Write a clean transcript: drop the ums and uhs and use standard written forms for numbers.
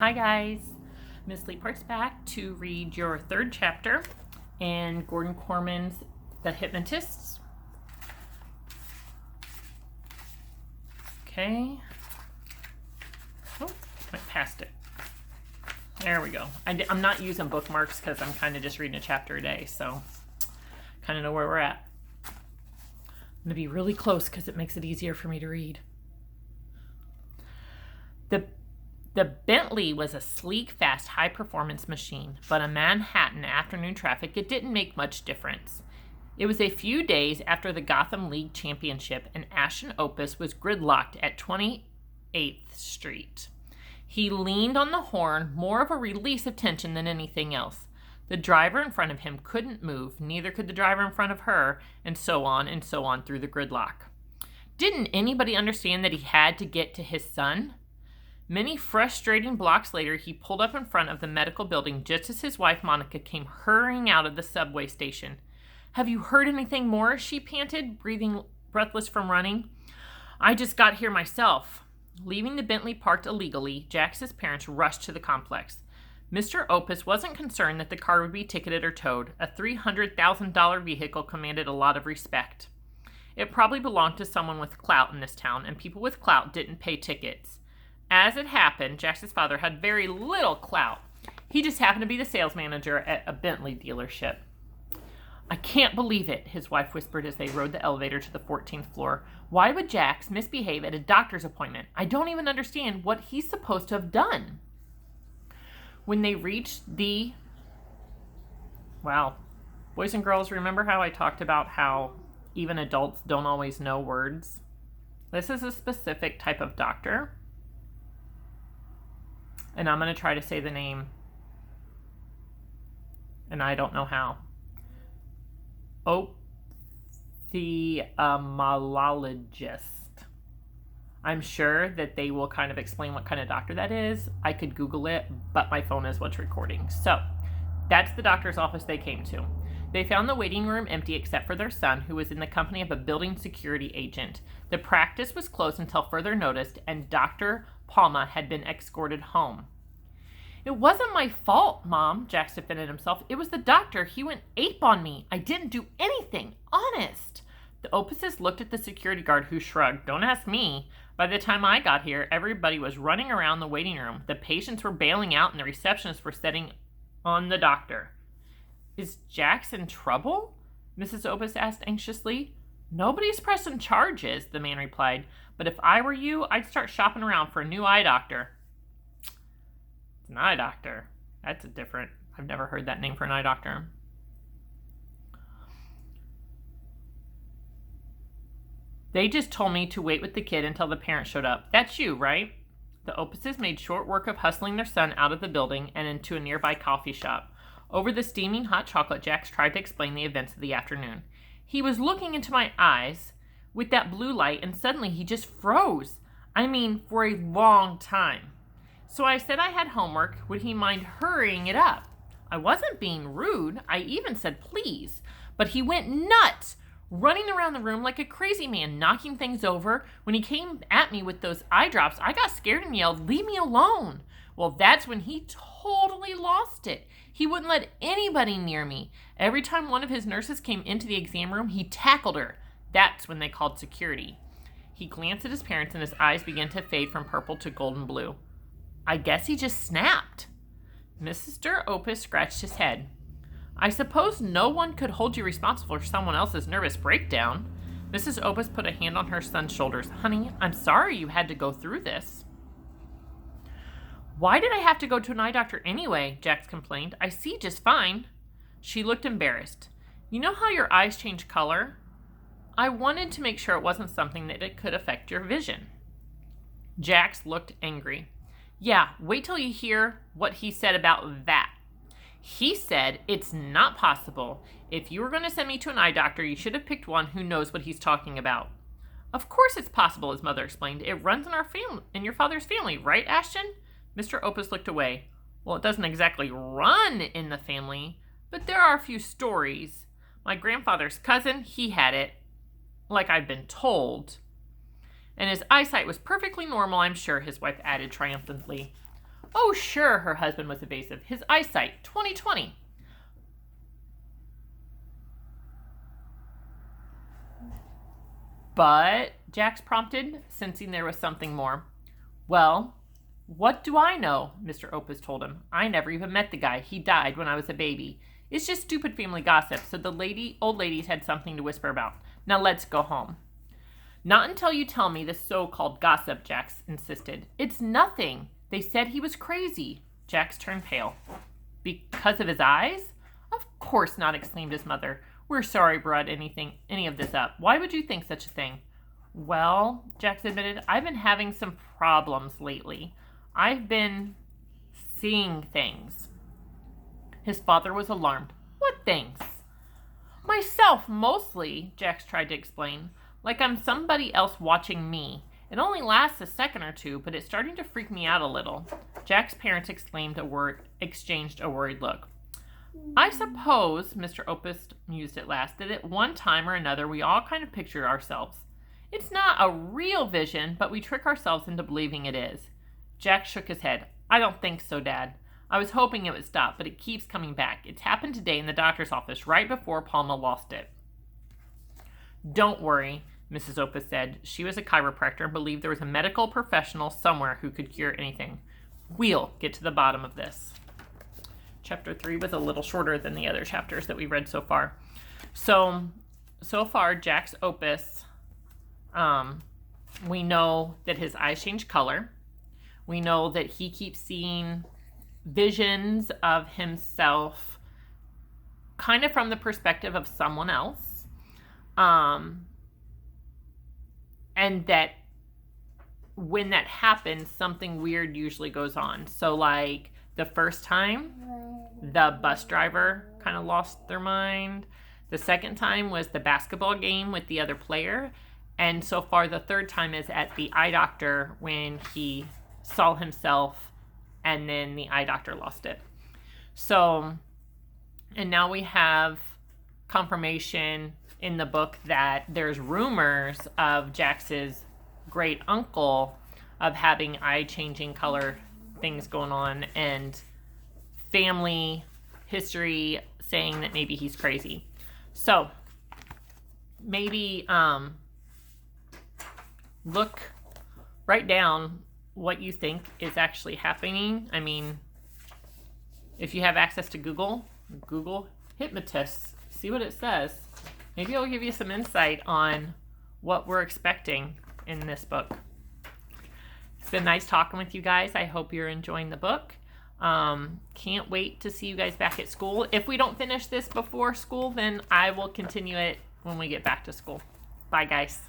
Hi guys, Miss Leaphart's back to read your third chapter in Gordon Corman's The Hypnotists. Okay. Oh, went past it. There we go. I'm not using bookmarks because I'm kind of just reading a chapter a day, so kind of know where we're at. I'm going to be really close because it makes it easier for me to read. The Bentley was a sleek, fast, high-performance machine, but in Manhattan afternoon traffic, it didn't make much difference. It was a few days after the Gotham League Championship, and Ashton Opus was gridlocked at 28th Street. He leaned on the horn, more of a release of tension than anything else. The driver in front of him couldn't move, neither could the driver in front of her, and so on through the gridlock. Didn't anybody understand that he had to get to his son? Many frustrating blocks later, he pulled up in front of the medical building just as his wife Monica came hurrying out of the subway station. "Have you heard anything more?" she panted, breathless from running. "I just got here myself." Leaving the Bentley parked illegally, Jax's parents rushed to the complex. Mr. Opus wasn't concerned that the car would be ticketed or towed. A $300,000 vehicle commanded a lot of respect. It probably belonged to someone with clout in this town, and people with clout didn't pay tickets. As it happened, Jax's father had very little clout. He just happened to be the sales manager at a Bentley dealership. "I can't believe it," his wife whispered as they rode the elevator to the 14th floor. "Why would Jax misbehave at a doctor's appointment? I don't even understand what he's supposed to have done." When they reached the... Well, boys and girls, remember how I talked about how even adults don't always know words? This is a specific type of doctor. And I'm going to try to say the name. And I don't know how. Ophthalmologist. I'm sure that they will kind of explain what kind of doctor that is. I could Google it, but my phone is what's recording. So, that's the doctor's office they came to. They found the waiting room empty except for their son, who was in the company of a building security agent. The practice was closed until further notice, and Dr. Palma had been escorted home. "It wasn't my fault, Mom," Jax defended himself. "It was the doctor. He went ape on me. I didn't do anything. Honest." The Opuses looked at the security guard, who shrugged. "Don't ask me. By the time I got here, everybody was running around the waiting room. The patients were bailing out, and the receptionists were setting on the doctor." "Is Jax in trouble?" Mrs. Opus asked anxiously. "Nobody's pressing charges," the man replied. "But if I were you, I'd start shopping around for a new eye doctor." An eye doctor. That's a different... I've never heard that name for an eye doctor. "They just told me to wait with the kid until the parents showed up. That's you, right?" The Opuses made short work of hustling their son out of the building and into a nearby coffee shop. Over the steaming hot chocolate, Jax tried to explain the events of the afternoon. "He was looking into my eyes with that blue light, and suddenly he just froze. I mean, for a long time. So I said I had homework. Would he mind hurrying it up? I wasn't being rude. I even said please. But he went nuts, running around the room like a crazy man, knocking things over. When he came at me with those eye drops, I got scared and yelled, 'Leave me alone.' Well, that's when he totally lost it. He wouldn't let anybody near me. Every time one of his nurses came into the exam room, he tackled her. That's when they called security." He glanced at his parents, and his eyes began to fade from purple to golden blue. "I guess he just snapped." Mr. Opus scratched his head. "I suppose no one could hold you responsible for someone else's nervous breakdown." Mrs. Opus put a hand on her son's shoulders. "Honey, I'm sorry you had to go through this." "Why did I have to go to an eye doctor anyway?" Jax complained. "I see just fine." She looked embarrassed. "You know how your eyes change color? I wanted to make sure it wasn't something that it could affect your vision." Jax looked angry. "Yeah, wait till you hear what he said about that. He said it's not possible. If you were going to send me to an eye doctor, you should have picked one who knows what he's talking about." "Of course it's possible," his mother explained. "It runs in our family, in your father's family, right, Ashton?" Mr. Opus looked away. "Well, it doesn't exactly run in the family, but there are a few stories. My grandfather's cousin, he had it, like I've been told. And his eyesight was perfectly normal, I'm sure," his wife added triumphantly. Oh, sure, her husband was evasive. His eyesight, 20/20. But, Jax prompted, sensing there was something more. Well, what do I know? Mr. Opus told him. I never even met the guy. He died when I was a baby. It's just stupid family gossip, so the old ladies had something to whisper about. Now let's go home. Not until you tell me the so-called gossip, Jax insisted. It's nothing. They said he was crazy. Jax turned pale. Because of his eyes? Of course not, exclaimed his mother. We're sorry we brought any of this up. Why would you think such a thing? Well, Jax admitted, I've been having some problems lately. I've been seeing things. His father was alarmed. What things? Myself, mostly, Jax tried to explain. Like I'm somebody else watching me. It only lasts a second or two, but it's starting to freak me out a little. Jack's parents exchanged a worried look. I suppose, Mr. Opus mused at last, that at one time or another we all kind of picture ourselves. It's not a real vision, but we trick ourselves into believing it is. Jack shook his head. I don't think so, Dad. I was hoping it would stop, but it keeps coming back. It's happened today in the doctor's office, right before Palma lost it. Don't worry, Mrs. Opus said. She was a chiropractor and believed there was a medical professional somewhere who could cure anything. We'll get to the bottom of this. Chapter 3 was a little shorter than the other chapters that we read so far. So far, Jack's Opus, we know that his eyes change color. We know that he keeps seeing visions of himself kind of from the perspective of someone else. And that when that happens, something weird usually goes on. So like the first time, the bus driver kind of lost their mind. The second time was the basketball game with the other player. And so far, the third time is at the eye doctor when he saw himself and then the eye doctor lost it. So, and now we have confirmation in the book that there's rumors of Jax's great uncle of having eye-changing color things going on and family history saying that maybe he's crazy. So, maybe write down what you think is actually happening. I mean, if you have access to Google Hypnotists, see what it says. Maybe it'll give you some insight on what we're expecting in this book. It's been nice talking with you guys. I hope you're enjoying the book. Can't wait to see you guys back at school. If we don't finish this before school, then I will continue it when we get back to school. Bye, guys.